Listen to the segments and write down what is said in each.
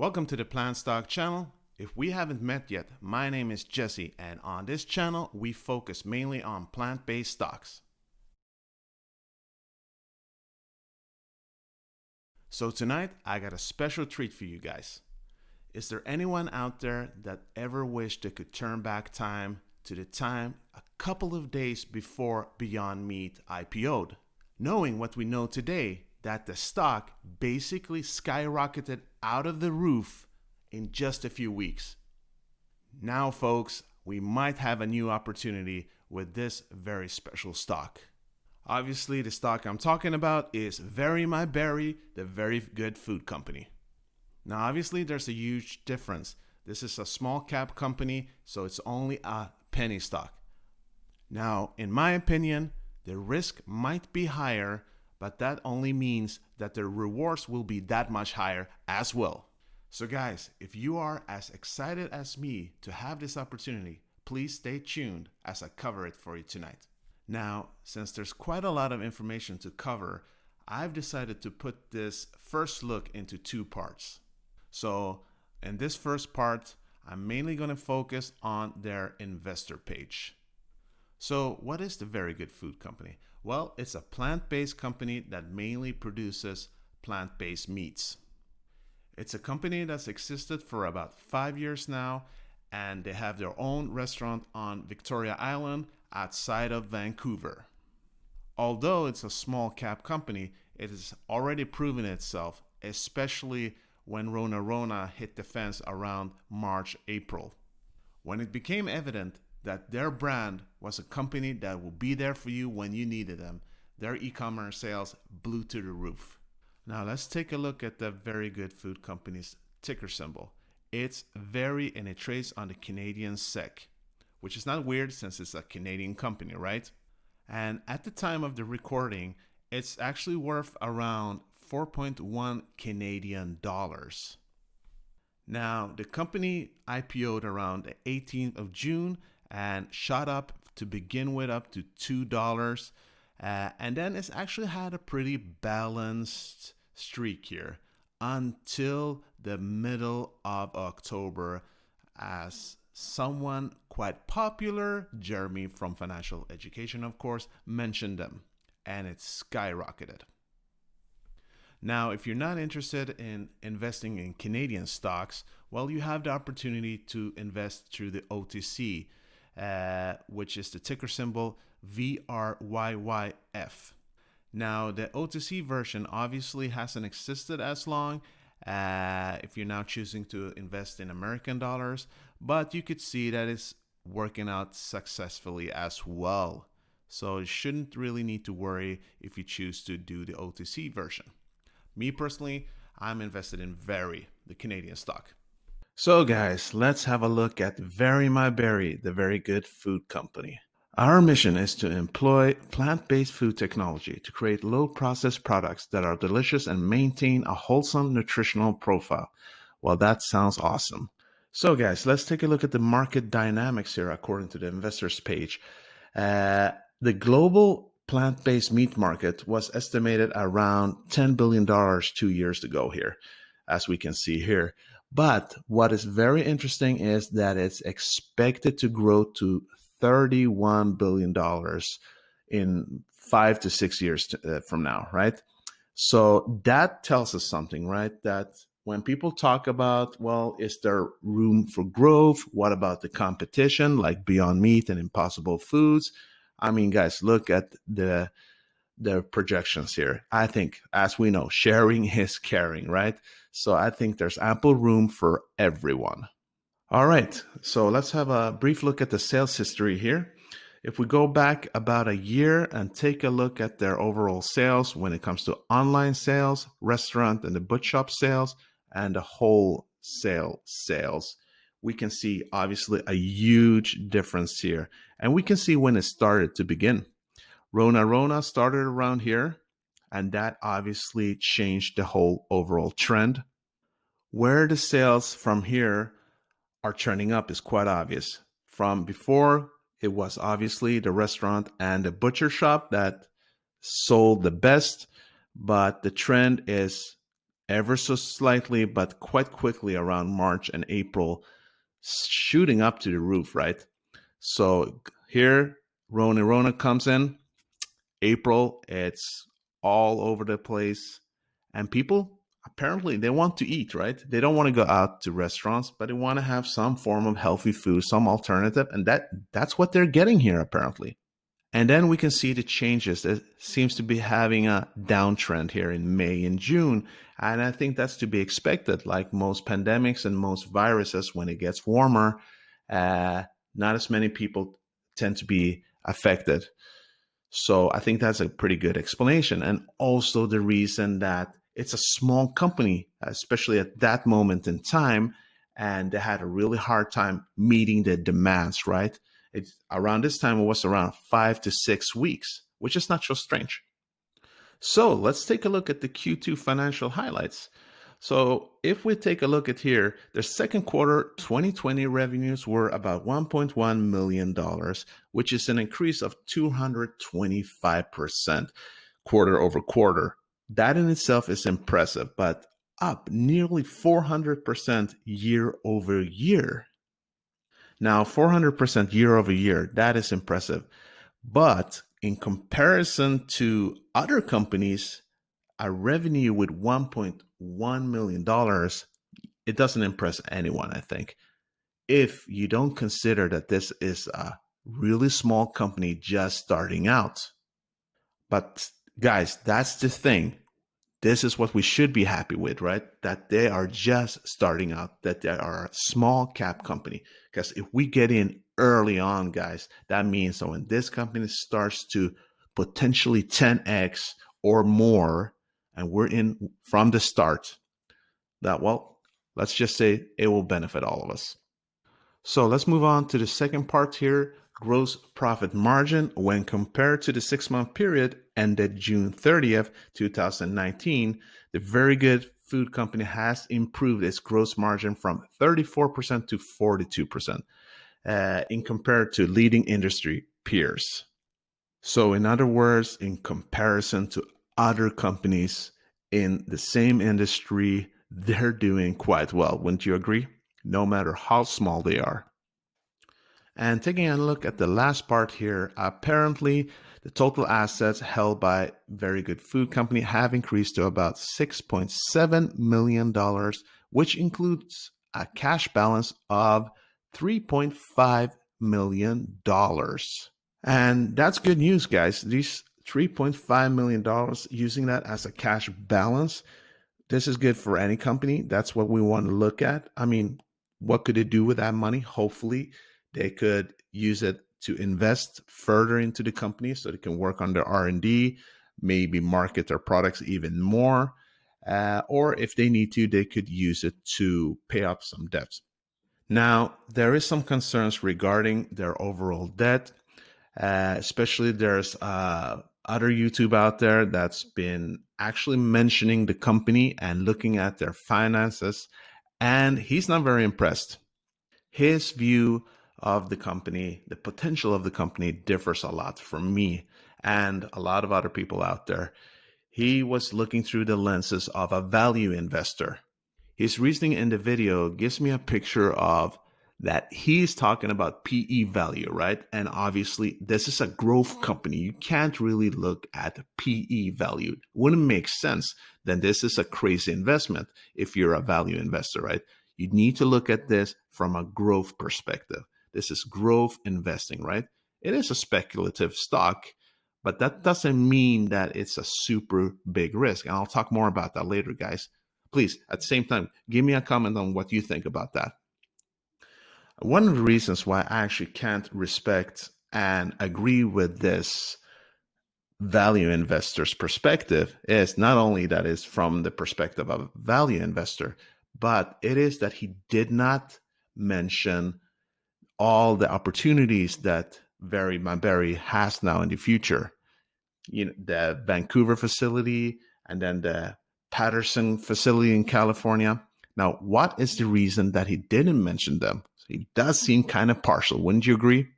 Welcome to the PlantStock channel. If we haven't met yet, my name is Jesse, and on this channel, we focus mainly on plant-based stocks. So tonight, I got a special treat for you guys. Is there anyone out there that ever wished they could turn back time to the time a couple of days before Beyond Meat IPOed? Knowing what we know today, that the stock basically skyrocketed out of the roof in just a few weeks. Now, folks, we might have a new opportunity with this very special stock. Obviously, the stock I'm talking about is Very My Berry, the very good food company. Now, obviously, there's a huge difference. This is a small cap company, so it's only a penny stock. Now, in my opinion, the risk might be higher, but that only means that the rewards will be that much higher as well. So guys, if you are as excited as me to have this opportunity, please stay tuned as I cover it for you tonight. Now, since there's quite a lot of information to cover, I've decided to put this first look into two parts. So in this first part, I'm mainly going to focus on their investor page. So what is the Very Good Food Company? Well, it's a plant-based company that mainly produces plant-based meats. It's a company that's existed for about 5 years now, and they have their own restaurant on Victoria Island outside of Vancouver. Although it's a small cap company, it has already proven itself, especially when Rona hit the fence around March, April. When it became evident that their brand was a company that will be there for you when you needed them, their e-commerce sales blew to the roof. Now let's take a look at the Very Good Food Company's ticker symbol. It's Very, and it trades on the Canadian SEC, which is not weird since it's a Canadian company, right? And at the time of the recording, it's actually worth around 4.1 Canadian dollars. Now, the company IPO'd around the 18th of June and shot up to begin with up to $2. And then it's actually had a pretty balanced streak here until the middle of October, as someone quite popular, Jeremy from Financial Education, of course, mentioned them, and it skyrocketed. Now, if you're not interested in investing in Canadian stocks, well, you have the opportunity to invest through the OTC, which is the ticker symbol VRYYF. Now, the OTC version obviously hasn't existed as long if you're now choosing to invest in American dollars, but you could see that it's working out successfully as well. So you shouldn't really need to worry if you choose to do the OTC version. Me personally, I'm invested in Very, the Canadian stock. So guys, let's have a look at Very My Berry, the Very Good Food Company. Our mission is to employ plant-based food technology to create low-processed products that are delicious and maintain a wholesome nutritional profile. Well, that sounds awesome. So guys, let's take a look at the market dynamics here according to the investors page. The global plant-based meat market was estimated around $10 billion 2 years ago here, as we can see here. But what is very interesting is that it's expected to grow to $31 billion in 5 to 6 years from now, right? So that tells us something, right? That when people talk about, well, is there room for growth? What about the competition like Beyond Meat and Impossible Foods? I mean, guys, look at the projections here. I think, as we know, sharing is caring, right? So I think there's ample room for everyone. All right, so let's have a brief look at the sales history here. If we go back about a year and take a look at their overall sales when it comes to online sales, restaurant and the butcher shop sales, and the wholesale sales, we can see obviously a huge difference here. And we can see when it started to begin. Rona started around here, and that obviously changed the whole overall trend. Where the sales from here are trending up is quite obvious. From before, it was obviously the restaurant and the butcher shop that sold the best, but the trend is ever so slightly, but quite quickly around March and April, shooting up to the roof, right? So here, Rona comes in. April, it's all over the place. And people apparently they want to eat, right? They don't want to go out to restaurants, but they want to have some form of healthy food, some alternative, and that's what they're getting here apparently. And then we can see the changes. It seems to be having a downtrend here in May and June. And I think that's to be expected. Like most pandemics and most viruses, when it gets warmer, uh, not as many people tend to be affected. So I think that's a pretty good explanation. And also the reason that it's a small company, especially at that moment in time, and they had a really hard time meeting the demands, right? It's around this time, it was around 5 to 6 weeks, which is not so strange. So let's take a look at the Q2 financial highlights. So if we take a look at here, the second quarter 2020 revenues were about $1.1 million, which is an increase of 225% quarter over quarter. That in itself is impressive, but up nearly 400% year over year. Now, 400% year over year, that is impressive. But in comparison to other companies, a revenue with $1.1 million, it doesn't impress anyone, I think. If you don't consider that this is a really small company just starting out. But guys, that's the thing. This is what we should be happy with, right? That they are just starting out, that they are a small cap company. Because if we get in early on, guys, that means that when this company starts to potentially 10x or more, and we're in from the start, that, well, let's just say it will benefit all of us. So let's move on to the second part here. Gross profit margin when compared to the 6-month period ended June 30th, 2019, the Very Good Food Company has improved its gross margin from 34% to 42% in compared to leading industry peers. So in other words, in comparison to other companies in the same industry, they're doing quite well. Wouldn't you agree? No matter how small they are. And taking a look at the last part here, apparently the total assets held by Very Good Food Company have increased to about $6.7 million, which includes a cash balance of $3.5 million. And that's good news, guys. These $3.5 million, using that as a cash balance, this is good for any company. That's what we want to look at. I mean, what could they do with that money? Hopefully, they could use it to invest further into the company so they can work on their R&D, maybe market their products even more. Or if they need to, they could use it to pay off some debts. Now, there is some concerns regarding their overall debt. Especially there's other YouTube out there that's been actually mentioning the company and looking at their finances, and he's not very impressed. His view of the company, the potential of the company, differs a lot from me and a lot of other people out there. He was looking through the lenses of a value investor. His reasoning in the video gives me a picture of that he's talking about PE value, right? And obviously, this is a growth company. You can't really look at PE value. Wouldn't make sense. Then this is a crazy investment if you're a value investor, right? You need to look at this from a growth perspective. This is growth investing, right? It is a speculative stock, but that doesn't mean that it's a super big risk. And I'll talk more about that later, guys. Please, at the same time, give me a comment on what you think about that. One of the reasons why I actually can't respect and agree with this value investor's perspective is not only that is from the perspective of a value investor, but it is that he did not mention all the opportunities that Berry has now in the future. You know, the Vancouver facility and then the Patterson facility in California. Now, what is the reason that he didn't mention them? He does seem kind of partial, wouldn't you agree?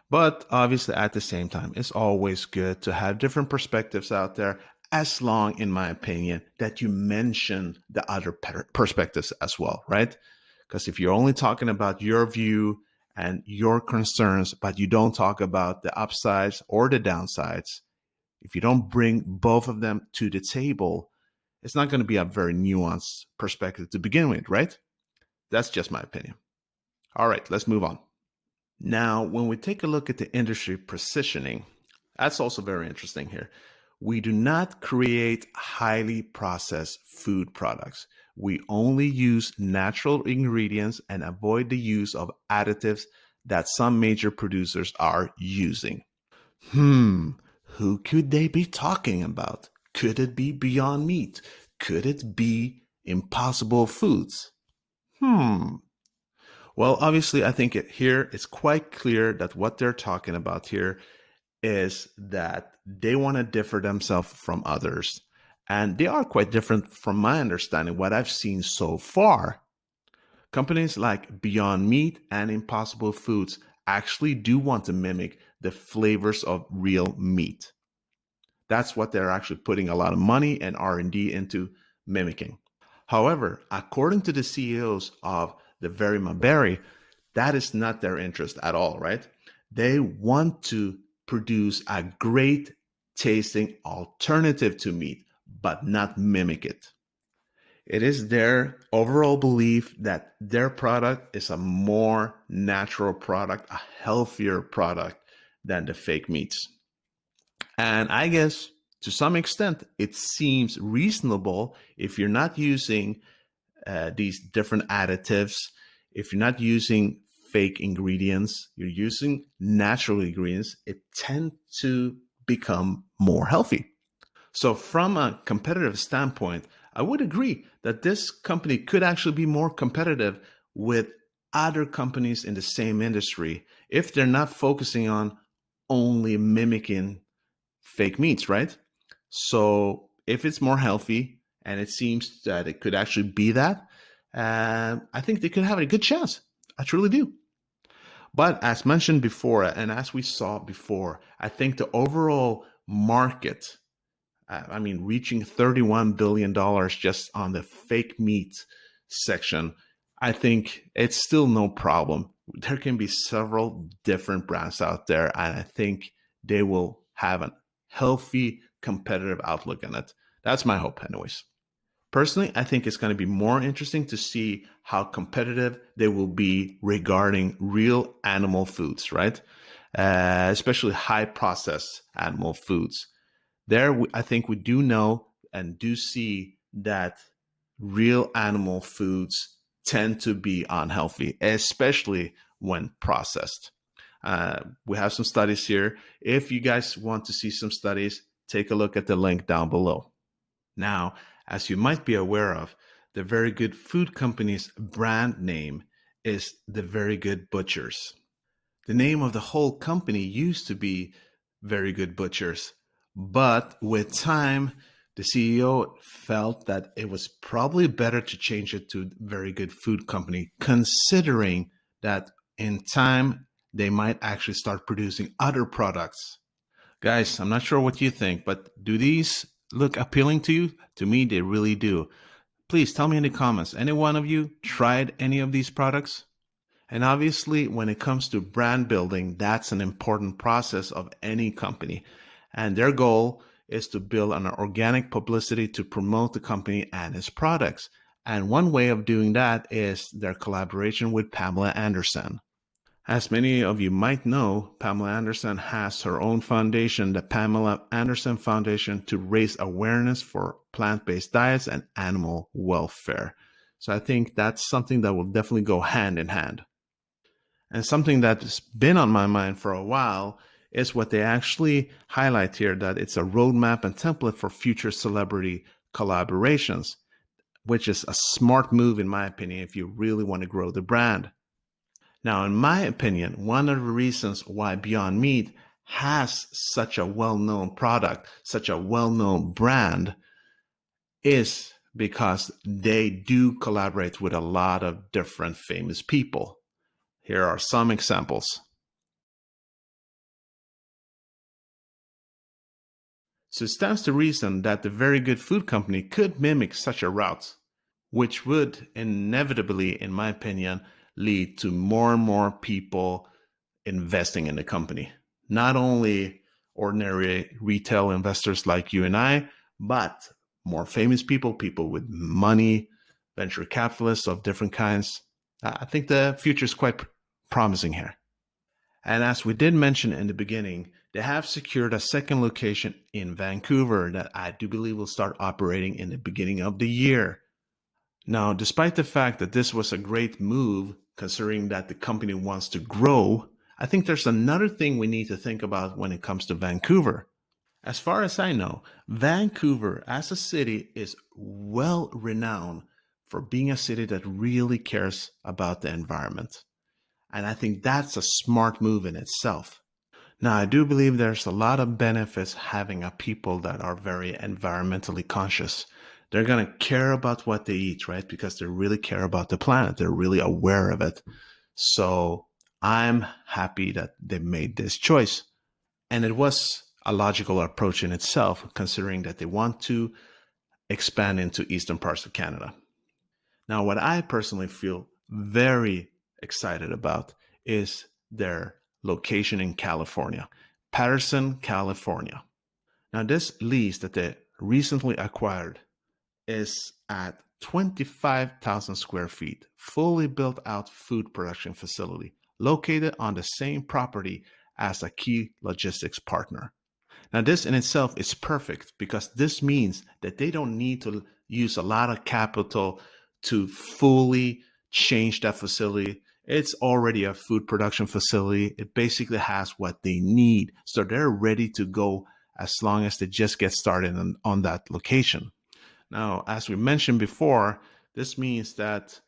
But obviously, at the same time, it's always good to have different perspectives out there as long, in my opinion, that you mention the other perspectives as well, right? Because if you're only talking about your view and your concerns, but you don't talk about the upsides or the downsides, if you don't bring both of them to the table, it's not going to be a very nuanced perspective to begin with, right? That's just my opinion. All right, let's move on. Now, when we take a look at the industry positioning, that's also very interesting here. We do not create highly processed food products. We only use natural ingredients and avoid the use of additives that some major producers are using. Who could they be talking about? Could it be Beyond Meat? Could it be Impossible Foods? Well, obviously, I think here it's quite clear that what they're talking about here is that they want to differ themselves from others. And they are quite different from my understanding, what I've seen so far. Companies like Beyond Meat and Impossible Foods actually do want to mimic the flavors of real meat. That's what they're actually putting a lot of money and R&D into mimicking. However, according to the CEOs of the Very Berry, that is not their interest at all, right? They want to produce a great tasting alternative to meat, but not mimic it. It is their overall belief that their product is a more natural product, a healthier product than the fake meats. And I guess to some extent, it seems reasonable if you're not using these different additives, if you're not using fake ingredients, you're using natural ingredients, it tends to become more healthy. So, from a competitive standpoint, I would agree that this company could actually be more competitive with other companies in the same industry if they're not focusing on only mimicking fake meats, right? So if it's more healthy, and it seems that it could actually be that, I think they could have a good chance. I truly do. But as mentioned before, and as we saw before, I think the overall market, reaching $31 billion just on the fake meat section, I think it's still no problem. There can be several different brands out there, and I think they will have a healthy, competitive outlook on it. That's my hope, anyways. Personally, I think it's going to be more interesting to see how competitive they will be regarding real animal foods, right? Especially high processed animal foods. There, I think we do know and do see that real animal foods tend to be unhealthy, especially when processed. We have some studies here. If you guys want to see some studies, take a look at the link down below. Now, as you might be aware of, the Very Good Food Company's brand name is the Very Good Butchers. The name of the whole company used to be Very Good Butchers, but with time, the CEO felt that it was probably better to change it to Very Good Food Company, considering that in time they might actually start producing other products. Guys, I'm not sure what you think, but do these look appealing to you? To me, they really do. Please tell me in the comments. Any one of you tried any of these products? And obviously, when it comes to brand building, that's an important process of any company. And their goal is to build an organic publicity to promote the company and its products. And one way of doing that is their collaboration with Pamela Anderson. As many of you might know, Pamela Anderson has her own foundation, the Pamela Anderson Foundation, to raise awareness for plant-based diets and animal welfare. So I think that's something that will definitely go hand in hand. And something that's been on my mind for a while is what they actually highlight here, that it's a roadmap and template for future celebrity collaborations, which is a smart move, in my opinion, if you really want to grow the brand. Now, in my opinion, one of the reasons why Beyond Meat has such a well-known product, such a well-known brand, is because they do collaborate with a lot of different famous people. Here are some examples. So it stands to reason that the very good food company could mimic such a route, which would inevitably, in my opinion, lead to more and more people investing in the company. Not only ordinary retail investors like you and I, but more famous people, people with money, venture capitalists of different kinds. I think the future is quite promising here. And as we did mention in the beginning, they have secured a second location in Vancouver that I do believe will start operating in the beginning of the year. Now, despite the fact that this was a great move, considering that the company wants to grow, I think there's another thing we need to think about when it comes to Vancouver. As far as I know, Vancouver as a city is well renowned for being a city that really cares about the environment. And I think that's a smart move in itself. Now, I do believe there's a lot of benefits having a people that are very environmentally conscious. They're going to care about what they eat, right? Because they really care about the planet. They're really aware of it. So I'm happy that they made this choice. And it was a logical approach in itself, considering that they want to expand into eastern parts of Canada. Now, what I personally feel very excited about is their location in California, Patterson, California. Now, this lease that they recently acquired is at 25,000 square feet, fully built out food production facility located on the same property as a key logistics partner. Now, this in itself is perfect because this means that they don't need to use a lot of capital to fully change that facility. It's already a food production facility. It basically has what they need. So they're ready to go as long as they just get started on that location. Now, as we mentioned before, this means that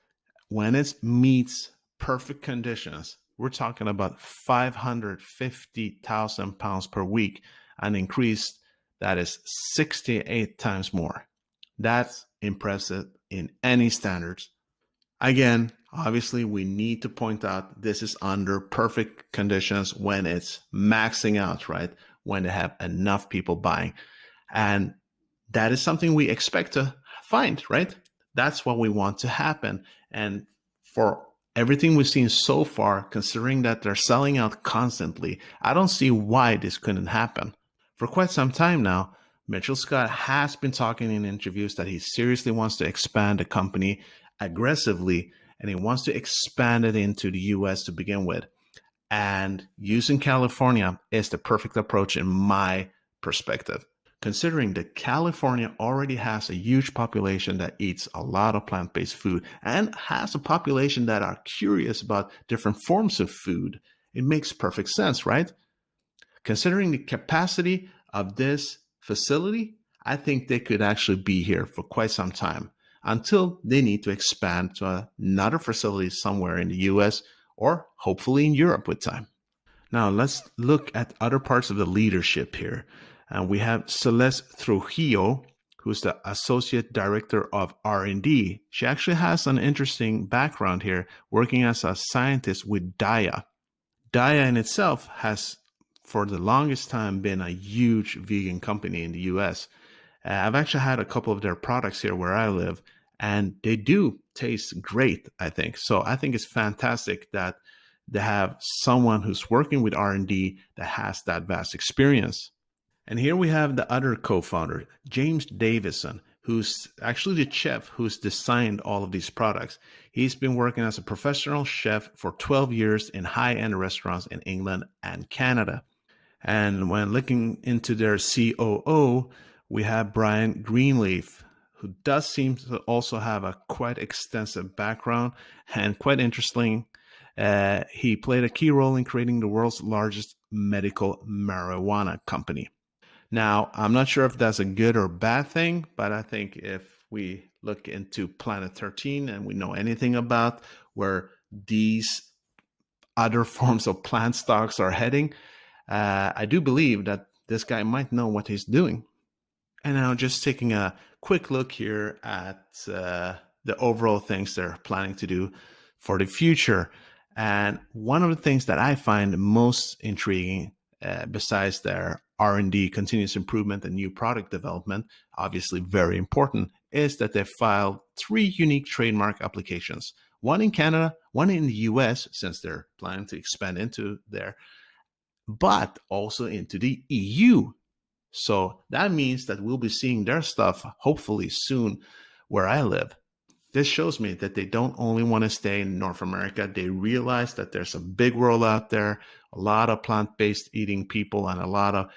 when it meets perfect conditions, we're talking about 550,000 pounds per week, an increase that is 68 times more. That's impressive in any standards. Again, obviously, we need to point out this is under perfect conditions when it's maxing out, right? When they have enough people buying. And that is something we expect to find, right? That's what we want to happen. And for everything we've seen so far, considering that they're selling out constantly, I don't see why this couldn't happen. For quite some time now, Mitchell Scott has been talking in interviews that he seriously wants to expand the company aggressively, and he wants to expand it into the US to begin with. And using California is the perfect approach in my perspective, considering that California already has a huge population that eats a lot of plant-based food and has a population that are curious about different forms of food. It makes perfect sense, right? Considering the capacity of this facility, I think they could actually be here for quite some time until they need to expand to another facility somewhere in the US or hopefully in Europe with time. Now let's look at other parts of the leadership here. And we have Celeste Trujillo, who's the Associate Director of R&D. She actually has an interesting background here, working as a scientist with Daya. Daya in itself has, for the longest time, been a huge vegan company in the US. I've actually had a couple of their products here where I live, and they do taste great, I think. So I think it's fantastic that they have someone who's working with R&D that has that vast experience. And here we have the other co-founder, James Davison, who's actually the chef who's designed all of these products. He's been working as a professional chef for 12 years in high-end restaurants in England and Canada. And when looking into their COO, we have Brian Greenleaf, who does seem to also have a quite extensive background and quite interesting. He played a key role in creating the world's largest medical marijuana company. Now, I'm not sure if that's a good or bad thing, but I think if we look into Planet 13 and we know anything about where these other forms of plant stocks are heading, I do believe that this guy might know what he's doing. And now just taking a quick look here at the overall things they're planning to do for the future. And one of the things that I find most intriguing, besides their R&D, continuous improvement, and new product development, obviously very important, is that they filed 3 unique trademark applications. One in Canada, one in the US, since they're planning to expand into there, but also into the EU. So that means that we'll be seeing their stuff hopefully soon where I live. This shows me that they don't only want to stay in North America. They realize that there's a big world out there, a lot of plant-based eating people, and a lot of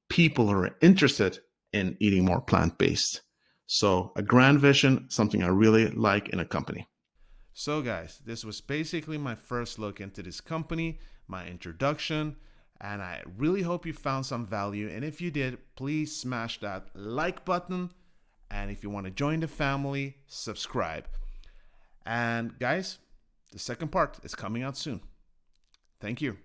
people who are interested in eating more plant-based. So a grand vision, something I really like in a company. So guys, this was basically my first look into this company, my introduction, and I really hope you found some value. And if you did, please smash that like button. And if you want to join the family, subscribe. And guys, the second part is coming out soon. Thank you.